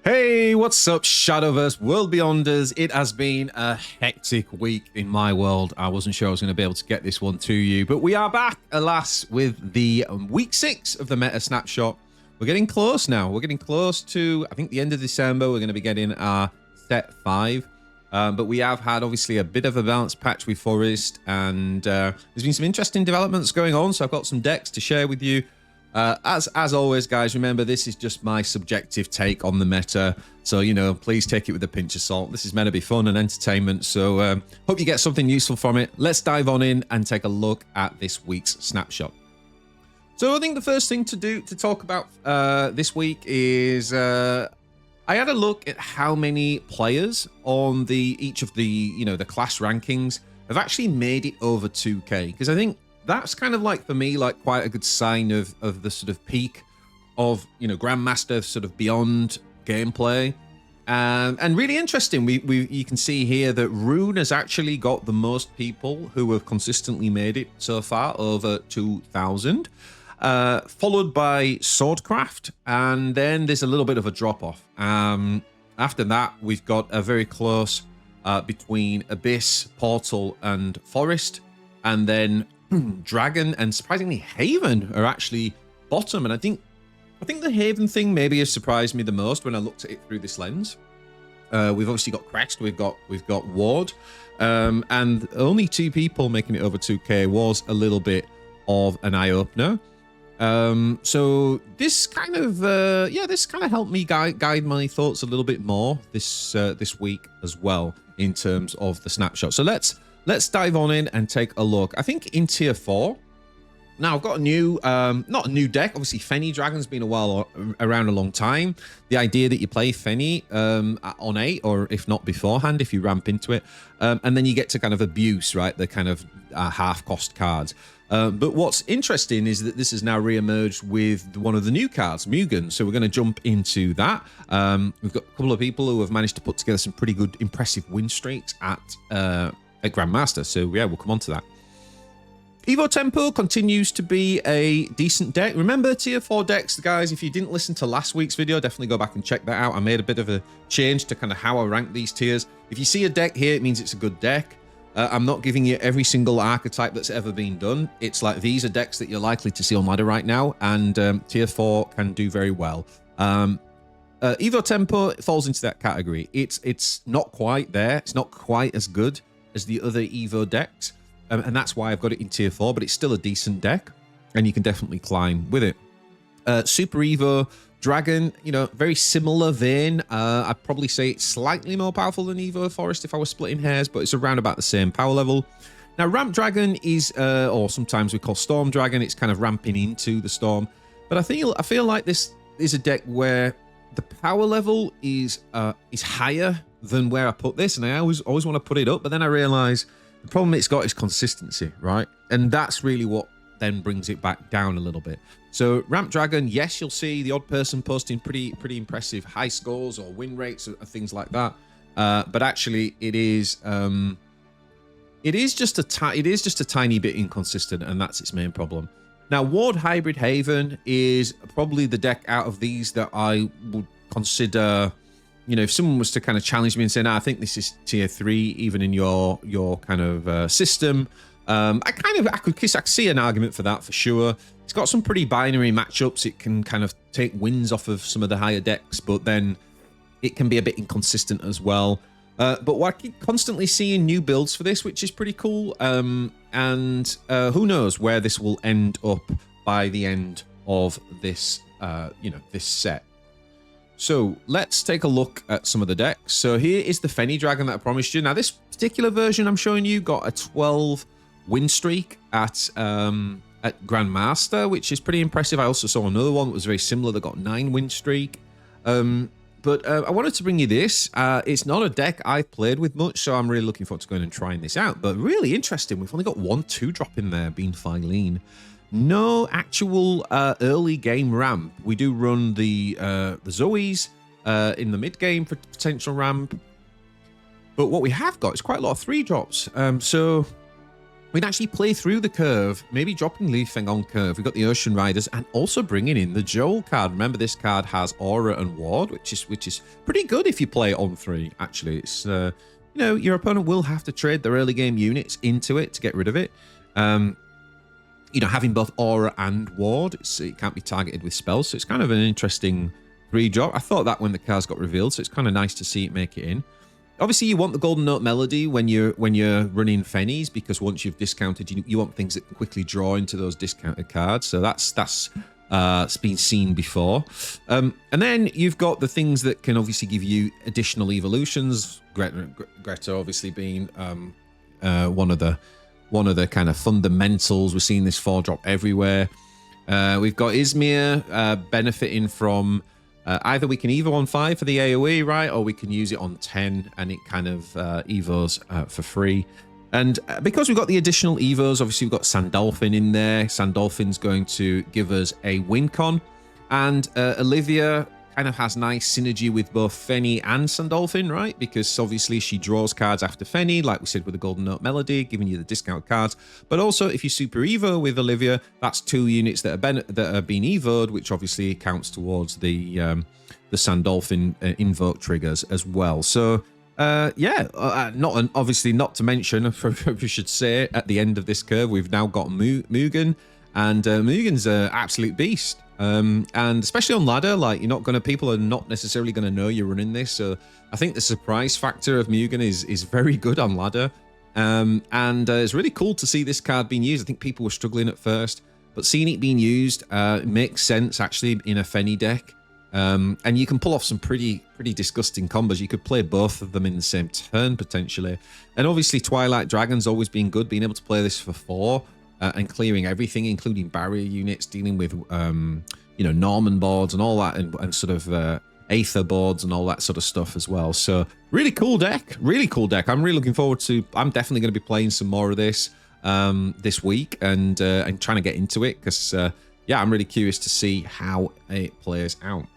Hey, what's up, Shadowverse World Beyonders? It has been a hectic week in my world. I wasn't sure I was going to be able to get this one to you, but we are back, alas, with the week 6 of the Meta Snapshot. We're getting close now. We're getting close to, I think, the end of December. We're going to be getting our set 5. But we have had, obviously, a bit of a balanced patch with Forest, and there's been some interesting developments going on, so I've got some decks to share with you. As always, guys, remember, this is just my subjective take on the meta. So, you know, please take it with a pinch of salt. This is meant to be fun and entertainment. So, hope you get something useful from it. Let's dive on in and take a look at this week's snapshot. So, I think the first thing to talk about this week is I had a look at how many players on each of the, the class rankings have actually made it over 2K. Because I think that's kind of like, for me, like quite a good sign of the sort of peak of, Grandmaster sort of Beyond gameplay. And really interesting, you can see here that Rune has actually got the most people who have consistently made it so far, over 2,000. Followed by Swordcraft, and then there's a little bit of a drop-off. After that, we've got a very close between Abyss, Portal, and Forest. And then Dragon and surprisingly Haven are actually bottom, and I think the Haven thing maybe has surprised me the most when I looked at it through this lens. We've obviously got Crest, we've got Ward, and only 2 people making it over 2K was a little bit of an eye-opener. So this kind of helped me guide my thoughts a little bit more this week as well in terms of the snapshot. So let's dive on in and take a look. I think in tier 4, now I've got a new, not a new deck. Obviously, Fenny Dragon's been around a long time. The idea that you play Fenny on 8, or if not beforehand, if you ramp into it, and then you get to kind of abuse, right? The kind of half-cost cards. But what's interesting is that this has now re-emerged with one of the new cards, Mugen. So we're going to jump into that. We've got a couple of people who have managed to put together some pretty good, impressive win streaks at Grandmaster. So yeah, we'll come on to that. Evo Tempo continues to be a decent deck. Remember, tier 4 decks, guys, if you didn't listen to last week's video, definitely go back and check that out. I made a bit of a change to kind of how I rank these tiers. If you see a deck here, it means it's a good deck. I'm not giving you every single archetype that's ever been done. It's like, these are decks that you're likely to see on ladder right now, and tier 4 can do very well. Evo Tempo falls into that category. It's not quite there. It's not quite as good as the other Evo decks, and that's why I've got it in tier 4, but it's still a decent deck, and you can definitely climb with it. Super Evo Dragon, very similar vein. I'd probably say it's slightly more powerful than Evo Forest if I was splitting hairs, but it's around about the same power level. Now, Ramp Dragon is, or sometimes we call Storm Dragon, it's kind of ramping into the Storm, but I feel like this is a deck where the power level is higher than where I put this, and I always want to put it up, but then I realize the problem it's got is consistency, right? And that's really what then brings it back down a little bit. So Ramp Dragon, yes, you'll see the odd person posting pretty impressive high scores or win rates or things like that, but actually it is just a tiny bit inconsistent, and that's its main problem. Now, Ward Hybrid Haven is probably the deck out of these that I would consider, if someone was to kind of challenge me and say, "No, I think this is tier 3, even in your kind of system," I could see an argument for that for sure. It's got some pretty binary matchups. It can kind of take wins off of some of the higher decks, but then it can be a bit inconsistent as well. But I keep constantly seeing new builds for this, which is pretty cool. And who knows where this will end up by the end of this, this set. So let's take a look at some of the decks. So here is the Fenny Dragon that I promised you. Now, this particular version I'm showing you got a 12 win streak at Grandmaster, which is pretty impressive. I also saw another one that was very similar that got 9 win streak. But I wanted to bring you this. It's not a deck I've played with much, so I'm really looking forward to going and trying this out. But really interesting. We've only got 1 2-drop in there, being Phylene. No actual early game ramp. We do run the Zoes in the mid game for potential ramp. But what we have got is quite a lot of 3-drops. So we can actually play through the curve, maybe dropping Leafing on curve. We've got the Ocean Riders and also bringing in the Joel card. Remember, this card has Aura and Ward, which is pretty good if you play it on 3, actually. It's, you know, your opponent will have to trade their early game units into it to get rid of it. You know, having both Aura and Ward, it can't be targeted with spells, so it's kind of an interesting 3-drop. I thought that when the cards got revealed, so it's kind of nice to see it make it in. Obviously, you want the Golden Note Melody when you're running Fennies, because once you've discounted, you want things that can quickly draw into those discounted cards. So that's been seen before. And then you've got the things that can obviously give you additional evolutions. Greta obviously being one of the kind of fundamentals. We're seeing this 4-drop everywhere. We've got Izmir benefiting from. Either we can Evo on 5 for the AoE, right? Or we can use it on 10 and it kind of Evos for free. And because we've got the additional Evos, obviously we've got Sandolphin in there. Sandolphin's going to give us a win con. And Olivia kind of has nice synergy with both Fenny and Sandolphin, right? Because obviously she draws cards after Fenny, like we said with the Golden Note Melody, giving you the discount cards. But also, if you Super Evo with Olivia, that's 2 units that are being Evo'd, which obviously counts towards the Sandolphin invoke triggers as well. So, yeah, obviously not to mention, we should say, at the end of this curve, we've now got Mugen, and Mugen's an absolute beast. And especially on ladder, like people are not necessarily going to know you're running this. So I think the surprise factor of Mugen is very good on ladder. And it's really cool to see this card being used. I think people were struggling at first, but seeing it being used makes sense actually in a Fenny deck. And you can pull off some pretty disgusting combos. You could play both of them in the same turn potentially. And obviously Twilight Dragon's always been good, being able to play this for 4. And clearing everything, including barrier units, dealing with, Norman boards and all that, and sort of Aether boards and all that sort of stuff as well. So really cool deck, really cool deck. I'm really looking forward to. I'm definitely going to be playing some more of this this week and trying to get into it because yeah, I'm really curious to see how it plays out.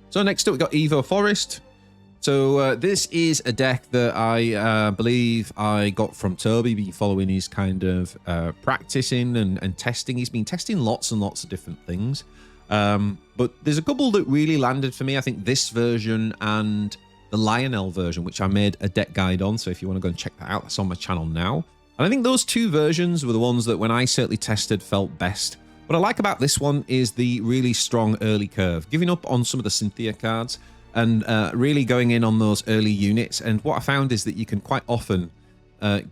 So next up we got Evo Forest. So this is a deck that I believe I got from Toby, been following his kind of practicing and testing. He's been testing lots and lots of different things. But there's a couple that really landed for me. I think this version and the Lionel version, which I made a deck guide on. So if you want to go and check that out, that's on my channel now. And I think those 2 versions were the ones that when I certainly tested felt best. What I like about this one is the really strong early curve, giving up on some of the Cynthia cards, and really going in on those early units. And what I found is that you can quite often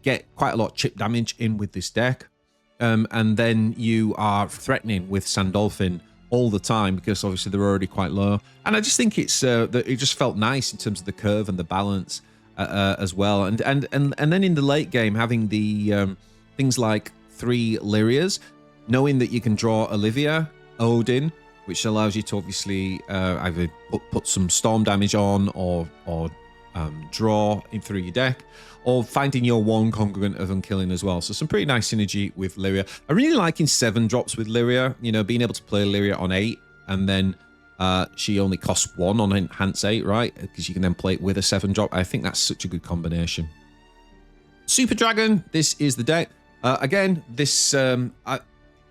get quite a lot of chip damage in with this deck. And then you are threatening with Sandolphin all the time because obviously they're already quite low. And I just think it's it just felt nice in terms of the curve and the balance as well. And then in the late game, having the things like 3 Lyrias, knowing that you can draw Olivia, Odin, which allows you to obviously either put some storm damage on or draw in through your deck, or finding your 1 congregant of Unkilling as well. So some pretty nice synergy with Lyria. I really like in 7-drops with Lyria, being able to play Lyria on 8, and then she only costs 1 on Enhance 8, right? Because you can then play it with a 7-drop. I think that's such a good combination. Super Dragon, this is the deck. Again, this...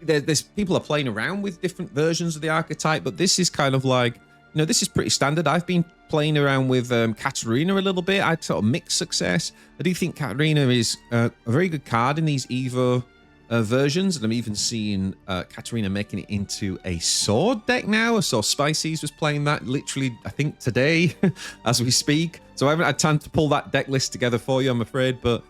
there's people are playing around with different versions of the archetype, but this is kind of like, this is pretty standard. I've been playing around with Katarina a little bit. I had sort of mixed success. I do think Katarina is a very good card in these Evo versions, and I'm even seeing Katarina making it into a sword deck now. I saw Spices was playing that literally, I think, today as we speak. So I haven't had time to pull that deck list together for you, I'm afraid, but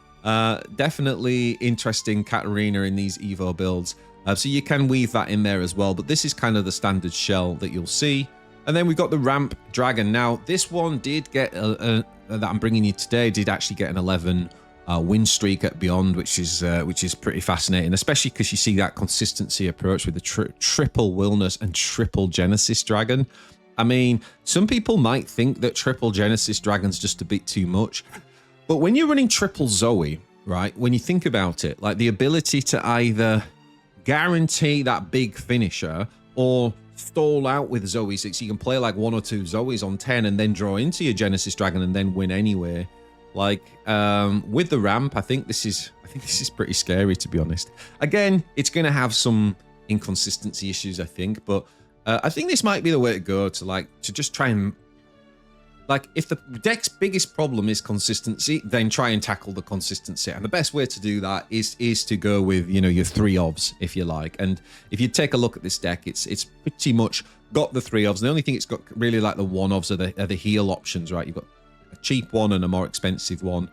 definitely interesting Katarina in these Evo builds. So you can weave that in there as well, but this is kind of the standard shell that you'll see. And then we've got the Ramp Dragon. Now, this one did get, that I'm bringing you today, did actually get an 11 win streak at Beyond, which is pretty fascinating, especially because you see that consistency approach with the triple Willness and triple Genesis Dragon. I mean, some people might think that triple Genesis Dragon's just a bit too much, but when you're running triple Zoe, right, when you think about it, like the ability to either guarantee that big finisher or stall out with Zoes, so you can play like 1 or 2 Zoes on 10 and then draw into your Genesis Dragon and then win anyway. Like with the ramp, I think this is pretty scary, to be honest. Again, it's going to have some inconsistency issues, I think, but I think this might be the way to go, to just try and, like, if the deck's biggest problem is consistency, then try and tackle the consistency. And the best way to do that is to go with, you know, your 3 ofs, if you like. And if you take a look at this deck, it's pretty much got the 3 ofs. The only thing it's got really like the 1 ofs are the heal options, right? You've got a cheap one and a more expensive one.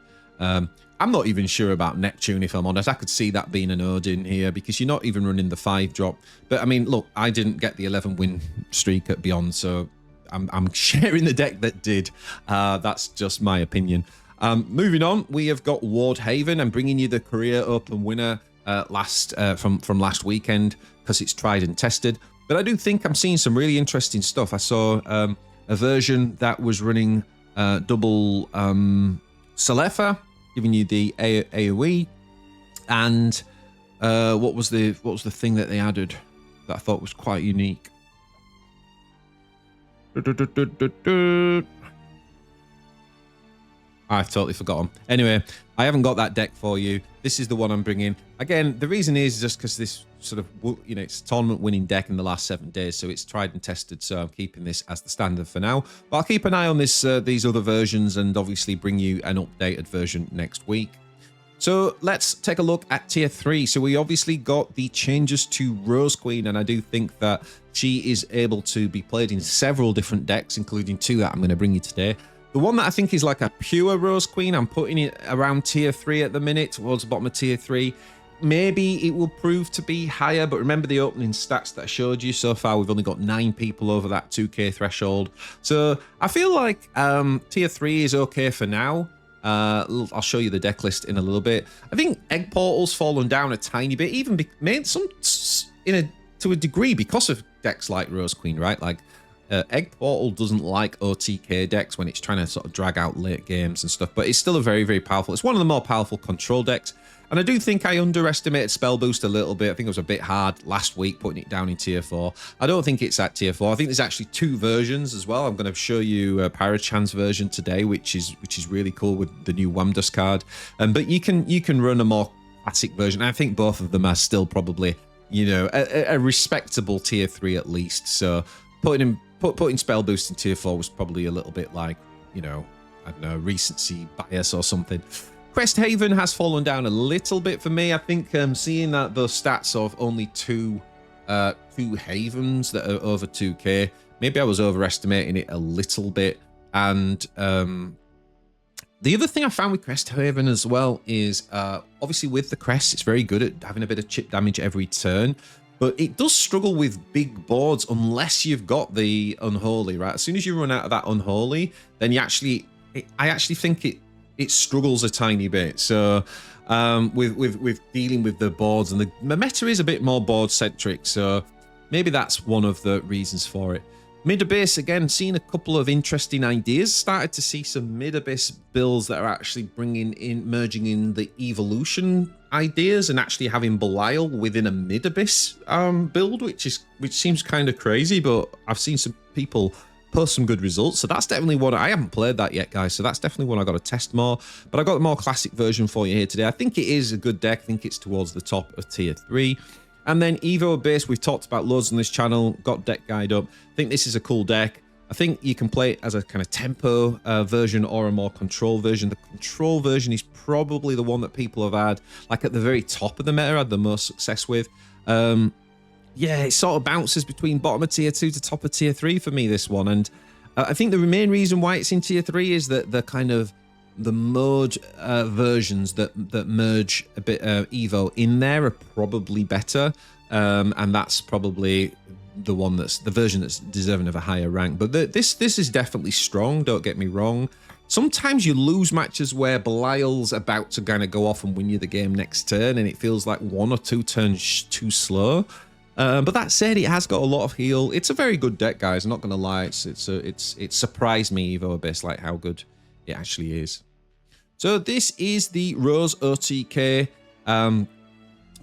I'm not even sure about Neptune, if I'm honest. I could see that being an Odin here because you're not even running the 5 drop. But I mean, look, I didn't get the 11 win streak at Beyond, so I'm sharing the deck that did. That's just my opinion. Moving on, we have got Ward Haven. I'm bringing you the Career Open winner from last weekend because it's tried and tested. But I do think I'm seeing some really interesting stuff. I saw a version that was running double Salefa, giving you the AoE, and what was the thing that they added that I thought was quite unique? I've totally forgotten. Anyway, I haven't got that deck for you. This is the one I'm bringing. Again, the reason is just because this sort of, you know, it's a tournament winning deck in the last 7 days, so it's tried and tested, so I'm keeping this as the standard for now. But I'll keep an eye on these other versions and obviously bring you an updated version next week. So let's take a look at tier 3. So we obviously got the changes to Rose Queen, and I do think that she is able to be played in several different decks, including 2 that I'm going to bring you today. The one that I think is like a pure Rose Queen, I'm putting it around tier 3 at the minute, towards the bottom of tier 3. Maybe it will prove to be higher, but remember the opening stats that I showed you so far, we've only got 9 people over that 2k threshold. So I feel like tier 3 is okay for now. I'll show you the deck list in a little bit. I think Egg Portal's fallen down a tiny bit, even made some to a degree because of decks like Rose Queen, right? Like Egg Portal doesn't like OTK decks when it's trying to sort of drag out late games and stuff, but it's still a very, very powerful. It's one of the more powerful control decks. And I do think I underestimated Spell Boost a little bit. I think it was a bit hard last week putting it down in tier 4. I don't think it's at tier 4. I think there's actually 2 versions as well. I'm going to show you a Parachan's version today, which is really cool with the new Wamdus card. But you can run a more classic version. I think both of them are still probably, you know, a respectable tier 3 at least. So putting Spell Boost in tier 4 was probably a little bit like, you know, I don't know, recency bias or something. Crest Haven has fallen down a little bit for me. I think seeing that those stats of only two havens that are over 2k, maybe I was overestimating it a little bit. And the other thing I found with Crest Haven as well is obviously with the crest, it's very good at having a bit of chip damage every turn, but it does struggle with big boards unless you've got the Unholy, right? As soon as you run out of that Unholy, then I actually think it struggles a tiny bit. So with dealing with the boards, and the meta is a bit more board centric, so maybe that's one of the reasons for it. Mid Abyss, again, seeing a couple of interesting ideas. Started to see some Mid Abyss builds that are actually merging in the evolution ideas and actually having Belial within a Mid Abyss build, which seems kind of crazy, but I've seen some people post some good results. So that's definitely one. I haven't played that yet, guys, so that's definitely one I got to test more. But I got the more classic version for you here today. I think it is a good deck. I think it's towards the top of tier 3. And then Evo Abyss, we've talked about loads on this channel, got deck guide up. I think this is a cool deck. I think you can play it as a kind of tempo version or a more control version. The control version is probably the one that people have had, like at the very top of the meta, had the most success with. Yeah, it sort of bounces between bottom of tier 2 to top of tier 3 for me, this one. And I think the main reason why it's in tier 3 is that the mode versions that merge a bit Evo in there are probably better. And that's probably the version that's deserving of a higher rank. But this is definitely strong, don't get me wrong. Sometimes you lose matches where Belial's about to kind of go off and win you the game next turn, and it feels like 1 or 2 turns too slow. But that said, it has got a lot of heal. It's a very good deck, guys. I'm not gonna lie. It surprised me, Evo Abyss, like how good it actually is. So this is the Rose OTK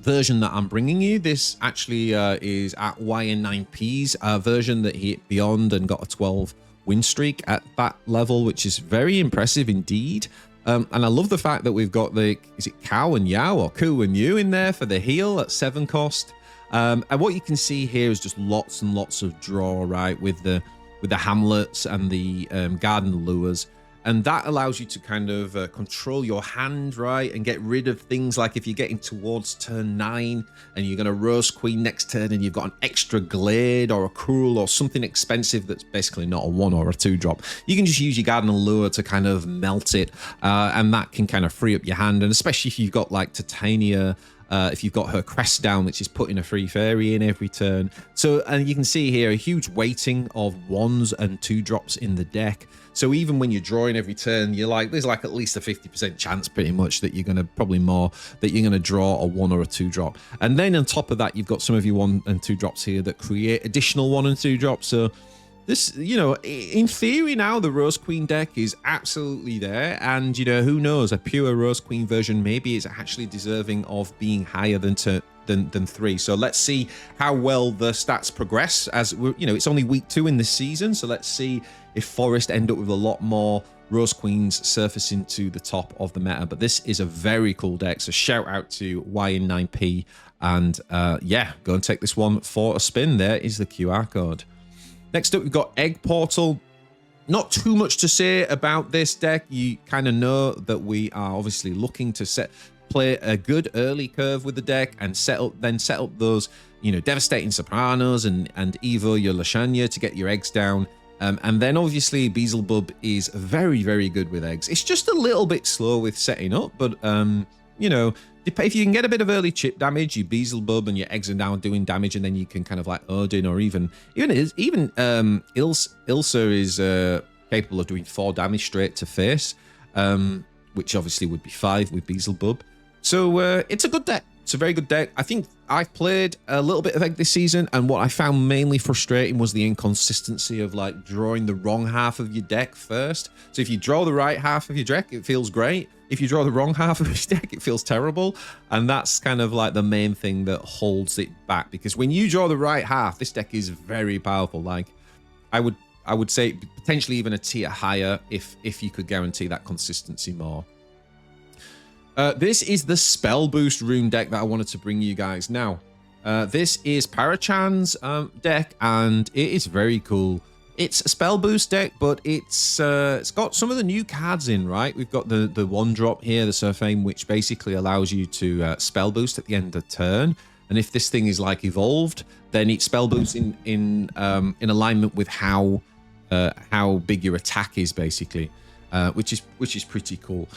version that I'm bringing you. This actually is at YN9P's version that he hit Beyond and got a 12 win streak at that level, which is very impressive indeed. And I love the fact that we've got the, is it Cow and Yao or Ku and Yu in there for the heal at 7 cost. And what you can see here is just lots and lots of draw, right, with the hamlets and the garden lures. And that allows you to kind of control your hand, right, and get rid of things like if you're getting towards turn 9 and you're going to roast Queen next turn and you've got an extra Glade or a Cruel or something expensive that's basically not a 1 or a 2 drop. You can just use your Garden Lure to kind of melt it, and that can kind of free up your hand. And especially if you've got like Titania, if you've got her crest down, which is putting a free fairy in every turn. So, and you can see here a huge weighting of 1s and 2 drops in the deck. So even when you're drawing every turn, you're like, there's like at least a 50% chance pretty much that you're going to, probably more, that you're going to draw a 1 or a 2 drop. And then on top of that, you've got some of your 1 and 2 drops here that create additional 1 and 2 drops. So this, you know, in theory now, the Rose Queen deck is absolutely there. And, you know, who knows, a pure Rose Queen version maybe is actually deserving of being higher than 3. So let's see how well the stats progress as we're, you know, it's only week 2 in this season. So let's see if Forest end up with a lot more Rose Queens surfacing to the top of the meta. But this is a very cool deck. So shout out to YN9P. And yeah, go and take this one for a spin. There is the QR code. Next up, we've got Egg Portal. Not too much to say about this deck. You kind of know that we are obviously looking to play a good early curve with the deck and set up those, you know, devastating Sopranos and Evo your Lashanya to get your eggs down. And then obviously Beelzebub is very, very good with eggs. It's just a little bit slow with setting up, but you know, if you can get a bit of early chip damage, you Beelzebub and your eggs are now doing damage, and then you can kind of like Odin or even Ilsa is capable of doing 4 damage straight to face, which obviously would be 5 with Beelzebub. So it's a good deck. It's a very good deck. I think I've played a little bit of Egg this season, and what I found mainly frustrating was the inconsistency of like drawing the wrong half of your deck first. So if you draw the right half of your deck, it feels great. If you draw the wrong half of your deck, it feels terrible. And that's kind of like the main thing that holds it back, because when you draw the right half, this deck is very powerful. Like I would say potentially even a tier higher if you could guarantee that consistency more. This is the Spell Boost Rune deck that I wanted to bring you guys. Now, this is Parachan's deck, and it is very cool. It's a Spell Boost deck, but it's got some of the new cards in, right? We've got the 1-drop here, the Surfame, which basically allows you to Spell Boost at the end of the turn. And if this thing is like evolved, then it Spell Boosts in alignment with how big your attack is, basically. Which is pretty cool.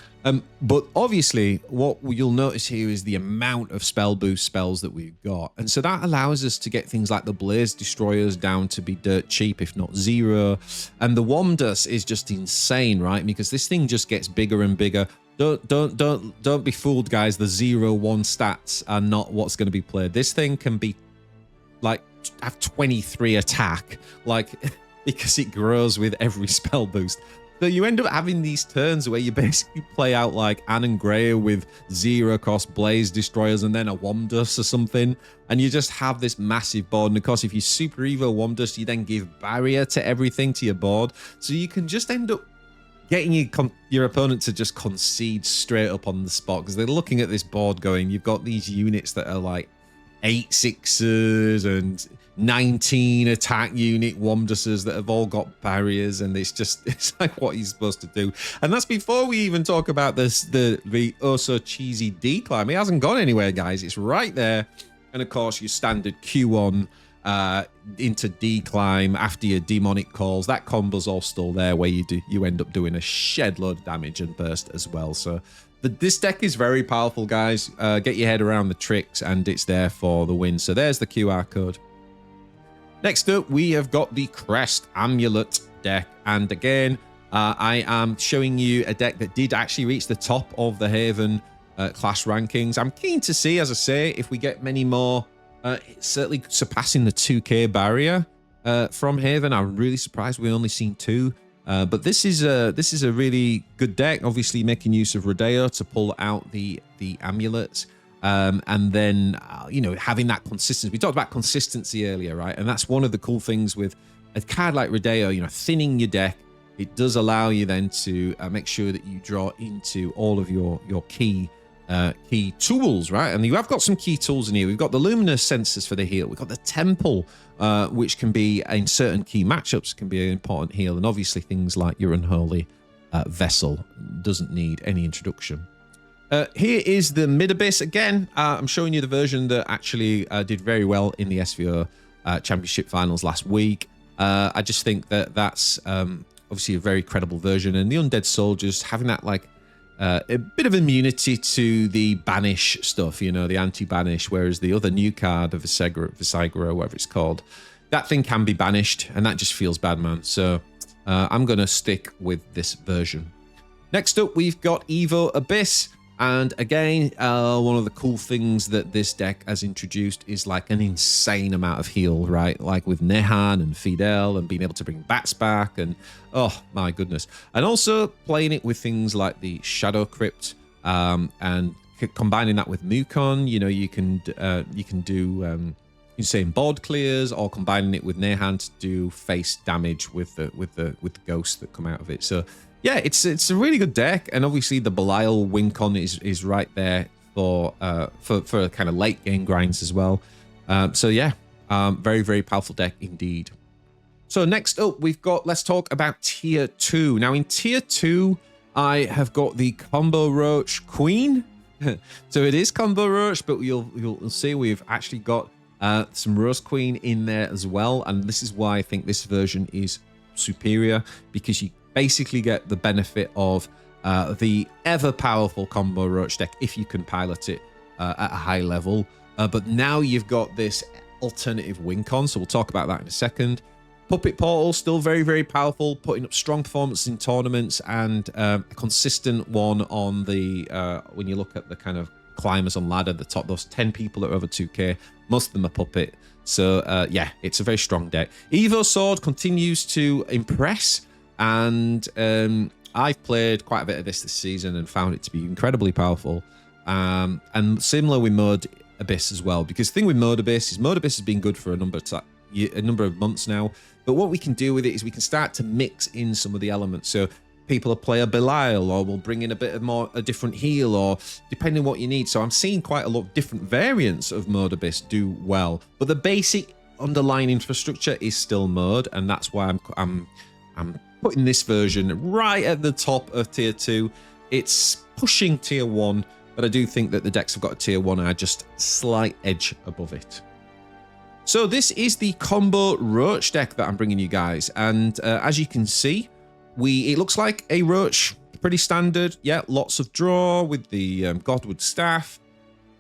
But obviously, what you'll notice here is the amount of spell boost spells that we've got. And so that allows us to get things like the Blaze Destroyers down to be dirt cheap, if not 0. And the Womdus is just insane, right? Because this thing just gets bigger and bigger. Don't be fooled, guys. The 0-1 stats are not what's going to be played. This thing can be like have 23 attack, like because it grows with every spell boost. So you end up having these turns where you basically play out like Anne and Greya with 0 cost Blaze Destroyers and then a Womdus or something. And you just have this massive board. And of course, if you Super Evo Womdus, you then give barrier to everything to your board. So you can just end up getting your opponent to just concede straight up on the spot, because they're looking at this board going, you've got these units that are like 8 6s and 19 attack unit Womduses that have all got barriers, and it's like what he's supposed to do. And that's before we even talk about this the oh so cheesy decline. It hasn't gone anywhere, guys. It's right there. And of course your standard Q1 into decline after your demonic calls. That combo's all still there, where you end up doing a shed load of damage and burst as well. So this deck is very powerful, guys. Get your head around the tricks, and it's there for the win. So there's the QR code. Next up, we have got the Crest Amulet deck. And again, I am showing you a deck that did actually reach the top of the Haven class rankings. I'm keen to see, as I say, if we get many more, certainly surpassing the 2K barrier from Haven. I'm really surprised we've only seen 2. But this is a really good deck, obviously making use of Rodeo to pull out the amulets. And then, you know, having that consistency. We talked about consistency earlier, right? And that's one of the cool things with a card like Rodeo, you know, thinning your deck it does allow you then to make sure that you draw into all of your key tools, right? And you have got some key tools in here. We've got the luminous sensors for the heal. We've got the temple, which can be in certain key matchups can be an important heal, and obviously things like your unholy vessel doesn't need any introduction. Here is the mid abyss again. I'm showing you the version that actually did very well in the SVO championship finals last week. I just think that that's obviously a very credible version, and the undead soldiers having that like a bit of immunity to the banish stuff, you know, the anti-banish, whereas the other new card of Visagra, whatever it's called, that thing can be banished, and that just feels bad, man. So I'm going to stick with this version. Next up, we've got Evo Abyss. And again, one of the cool things that this deck has introduced is like an insane amount of heal, right? Like with Nehan and Fidel and being able to bring bats back, and oh my goodness. And also playing it with things like the Shadow Crypt and combining that with Mukon. You know, you can do you say board clears, or combining it with Nehan to do face damage with the ghosts that come out of it. So yeah, it's a really good deck, and obviously the Belial Wincon is right there for kind of late game grinds as well. So yeah, very, very powerful deck indeed. So next up, we've got, let's talk about tier 2. Now in tier 2, I have got the combo Roach Queen. So it is combo Roach, but you'll see we've actually got some Rose Queen in there as well, and this is why I think this version is superior, because you basically get the benefit of the ever powerful combo Roach deck if you can pilot it at a high level. But now you've got this alternative Wincon, so we'll talk about that in a second. Puppet Portal, still very, very powerful, putting up strong performances in tournaments, and a consistent one on the, when you look at the kind of climbers on ladder, the top, those 10 people that are over 2k, most of them are Puppet. So yeah, it's a very strong deck. Evo Sword continues to impress, and I've played quite a bit of this season and found it to be incredibly powerful. And similar with Mode Abyss as well, because the thing with Mode Abyss has been good for a number of months now. But what we can do with it is we can start to mix in some of the elements. So people will play a Belial, or we'll bring in a different heal, or depending on what you need. So I'm seeing quite a lot of different variants of Mode Abyss do well, but the basic underlying infrastructure is still Mode, and that's why I'm putting this version right at the top of tier 2. It's pushing tier 1, but I do think that the decks have got a tier 1 are just a slight edge above it. So this is the combo Roach deck that I'm bringing you guys, and as you can see, it looks like a Roach, pretty standard. Yeah, lots of draw with the Godwood Staff,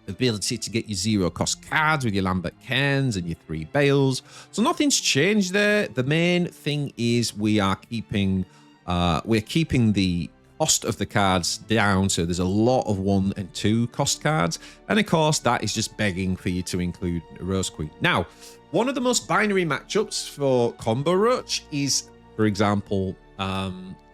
ability to get your 0-cost cards with your Lambert Cairns and your 3 Bales. So nothing's changed there. The main thing is we're keeping the cost of the cards down, so there's a lot of 1 and 2 cost cards, and of course that is just begging for you to include a Rose Queen. Now, one of the most binary matchups for combo Roach is, for example,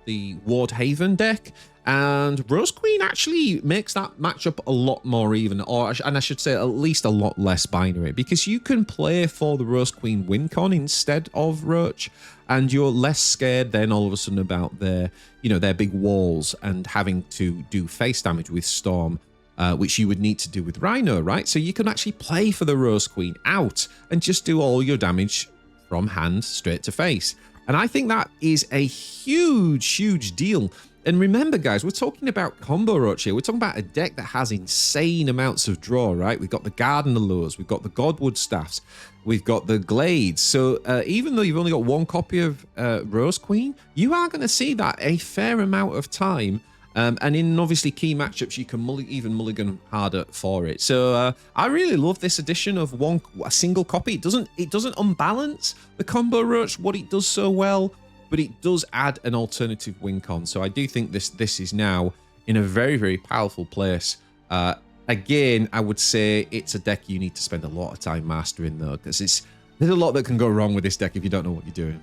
the Ward Haven deck, and Rose Queen actually makes that matchup a lot more even, and I should say at least a lot less binary, because you can play for the Rose Queen Wincon instead of Roach, and you're less scared then all of a sudden about their big walls and having to do face damage with Storm, which you would need to do with Rhino, right? So you can actually play for the Rose Queen out and just do all your damage from hand straight to face. And I think that is a huge, huge deal. And remember, guys, we're talking about combo Roach here. We're talking about a deck that has insane amounts of draw, right? We've got the Garden Allures, we've got the Godwood Staffs, we've got the Glades. So even though you've only got 1 copy of Rose Queen, you are going to see that a fair amount of time. And in obviously key matchups, you can even mulligan harder for it. So I really love this addition of a single copy. It doesn't unbalance the combo Roach, what it does so well, but it does add an alternative Wincon. So I do think this is now in a very, very powerful place. Again, I would say it's a deck you need to spend a lot of time mastering, though, because there's a lot that can go wrong with this deck if you don't know what you're doing.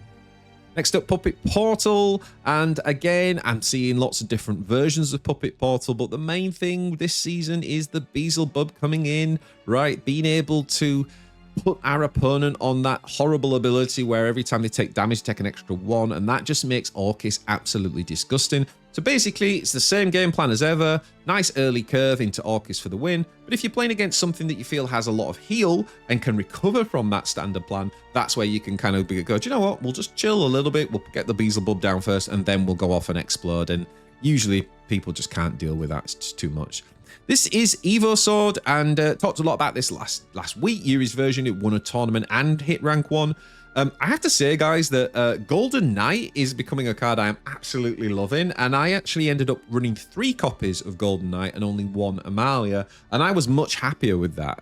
Next up, Puppet Portal, and again, I'm seeing lots of different versions of Puppet Portal, but the main thing this season is the Beelzebub coming in, right? Being able to put our opponent on that horrible ability where every time they take damage, take an extra 1, and that just makes Orcus absolutely disgusting. So basically, it's the same game plan as ever. Nice early curve into Orcus for the win. But if you're playing against something that you feel has a lot of heal and can recover from that standard plan, that's where you can kind of go, do you know what? We'll just chill a little bit. We'll get the Beelzebub down first, and then we'll go off and explode. And usually, people just can't deal with that. It's just too much. This is Evo Sword, and talked a lot about this last week. Yuri's version, it won a tournament and hit rank 1. I have to say, guys, that Golden Knight is becoming a card I am absolutely loving, and I actually ended up running 3 copies of Golden Knight and only 1 Amalia, and I was much happier with that.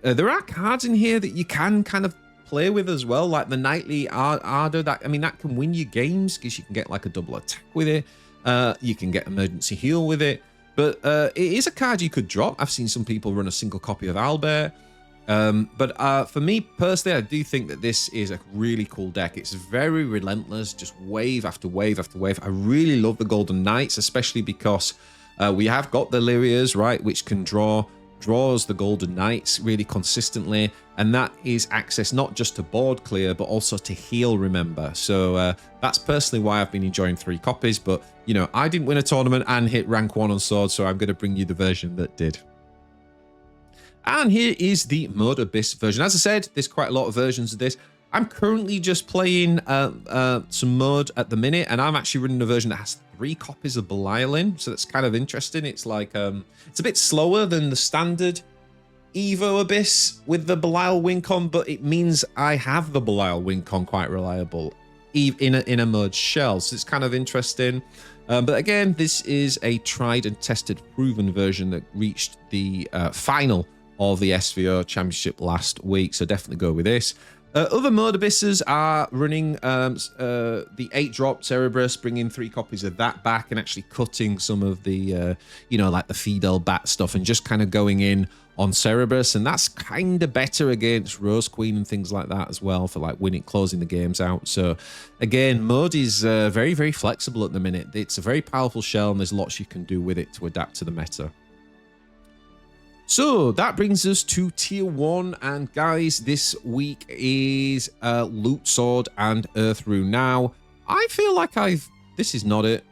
There are cards in here that you can kind of play with as well, like the Knightly Ardor. That can win you games because you can get like a double attack with it. You can get emergency heal with it. But it is a card you could drop. I've seen some people run a single copy of Albert. But for me personally, I do think that this is a really cool deck. It's very relentless, just wave after wave after wave. I really love the Golden Knights, especially because we have got the Lyrias, right, which can draws the Golden Knights really consistently, and that is access not just to board clear but also to heal, remember. So that's personally why I've been enjoying 3 copies. But you know, I didn't win a tournament and hit rank 1 on Sword, so I'm going to bring you the version that did. And here is the Mode Abyss version. As I said, there's quite a lot of versions of this. I'm currently just playing some mode at the minute, and I'm actually running a version that has 3 copies of Belial in, so that's kind of interesting. It's like it's a bit slower than the standard Evo Abyss with the Belial win con, but it means I have the Belial win con quite reliable in a mode shell, so it's kind of interesting. But again, this is a tried and tested, proven version that reached the final of the SVO Championship last week, so definitely go with this. Other mode abysses are running the 8-drop Cerberus, bringing 3 copies of that back and actually cutting some of the, you know, like the Fidel Bat stuff and just kind of going in on Cerberus. And that's kind of better against Rose Queen and things like that as well for like closing the games out. So again, mode is very, very flexible at the minute. It's a very powerful shell and there's lots you can do with it to adapt to the meta. So that brings us to tier 1, and guys, this week is Loot Sword and Earth Rune. Now, I feel like this is not it.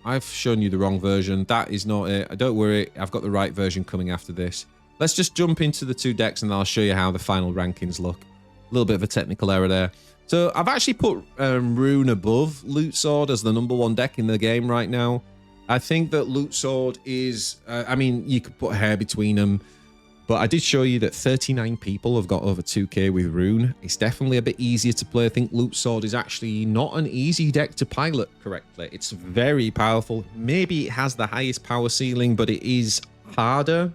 I've shown you the wrong version. That is not it. Don't worry, I've got the right version coming after this. Let's just jump into the 2 decks and I'll show you how the final rankings look. A little bit of a technical error there. So I've actually put Rune above Loot Sword as the #1 deck in the game right now. I think that Loot Sword is, I mean, you could put a hair between them, but I did show you that 39 people have got over 2k with Rune. It's definitely a bit easier to play. I think Loot Sword is actually not an easy deck to pilot correctly. It's very powerful. Maybe it has the highest power ceiling, but it is harder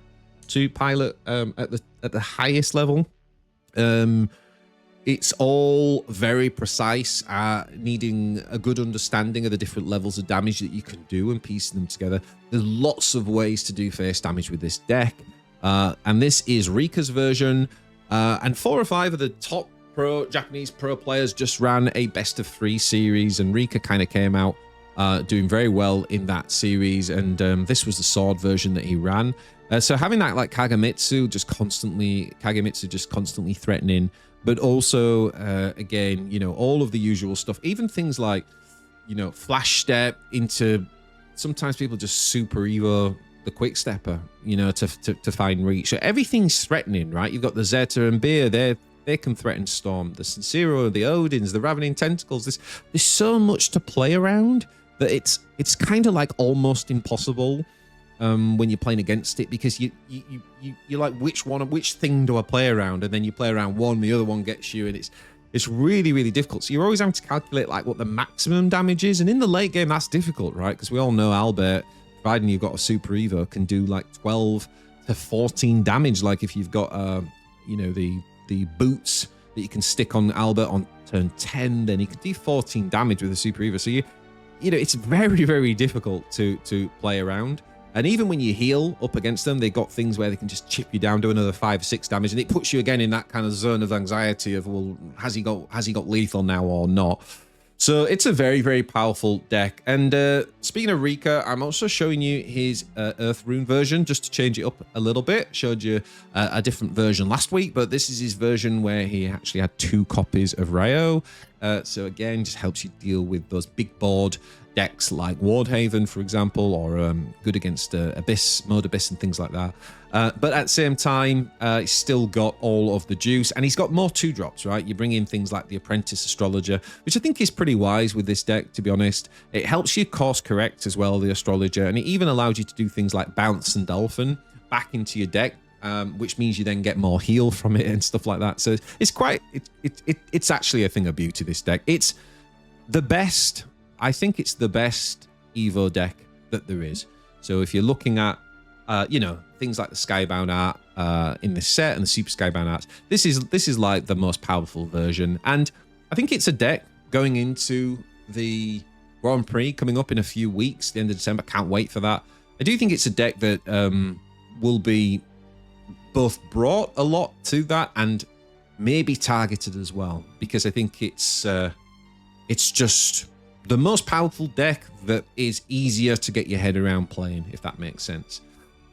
to pilot at the highest level. It's all very precise, needing a good understanding of the different levels of damage that you can do and piecing them together. There's lots of ways to do face damage with this deck. And this is Rika's version. And 4 or 5 of the top Japanese pro players just ran a best of 3 series. And Rika kind of came out doing very well in that series. And this was the sword version that he ran. So having that like Kagemitsu just constantly threatening, but also, again, you know, all of the usual stuff, even things like, you know, flash step into, sometimes people just super Evo the quick stepper, you know, to find reach. So everything's threatening, right? You've got the Zeta and Beer, they can threaten Storm, the Sincero, the Odins, the Ravening Tentacles. There's so much to play around that it's kind of like almost impossible when you're playing against it, because you're like, which thing do I play around? And then you play around one, the other one gets you, and it's really, really difficult. So you're always having to calculate like what the maximum damage is, and in the late game that's difficult, right? Because we all know Albert, providing you've got a super Evo, can do like 12 to 14 damage. Like if you've got you know, the boots that you can stick on Albert on turn 10, then he can do 14 damage with a super Evo. So you know, it's very, very difficult to play around. And even when you heal up against them, they got things where they can just chip you down, do another 5 or 6 damage, and it puts you again in that kind of zone of anxiety of, well, has he got lethal now or not? So it's a very, very powerful deck. And speaking of Rika, I'm also showing you his Earth Rune version just to change it up a little bit. Showed you a different version last week, but this is his version where he actually had 2 copies of Ryo. So again, just helps you deal with those big board decks like Wardhaven, for example, or good against Abyss, Mode Abyss and things like that. But at the same time, he's still got all of the juice, and he's got more 2-drops, right? You bring in things like the Apprentice Astrologer, which I think is pretty wise with this deck, to be honest. It helps you course correct as well, the Astrologer, and it even allows you to do things like Bounce and Dolphin back into your deck, which means you then get more heal from it and stuff like that. So it's quite, it's actually a thing of beauty, this deck. It's the best, I think it's the best Evo deck that there is. So if you're looking at, you know, things like the Skybound art in this set and the Super Skybound art, this is like the most powerful version. And I think it's a deck going into the Grand Prix coming up in a few weeks, the end of December. Can't wait for that. I do think it's a deck that will be both brought a lot to that and maybe targeted as well, because I think it's just the most powerful deck that is easier to get your head around playing, if that makes sense.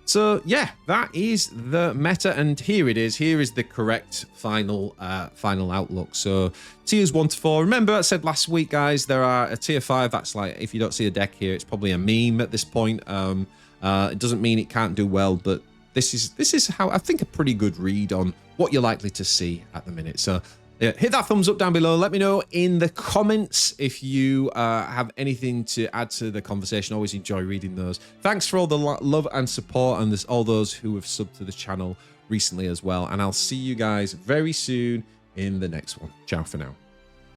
So yeah, that is the meta, and here it is. Here is the correct final outlook. So tiers 1 to 4. Remember I said last week, guys, there are a tier 5 that's like, if you don't see a deck here, it's probably a meme at this point. It doesn't mean it can't do well, but this is how I think a pretty good read on what you're likely to see at the minute. So hit that thumbs up down below. Let me know in the comments if you have anything to add to the conversation. Always enjoy reading those. Thanks for all the love and support, and there's all those who have subbed to the channel recently as well. And I'll see you guys very soon in the next one. Ciao for now.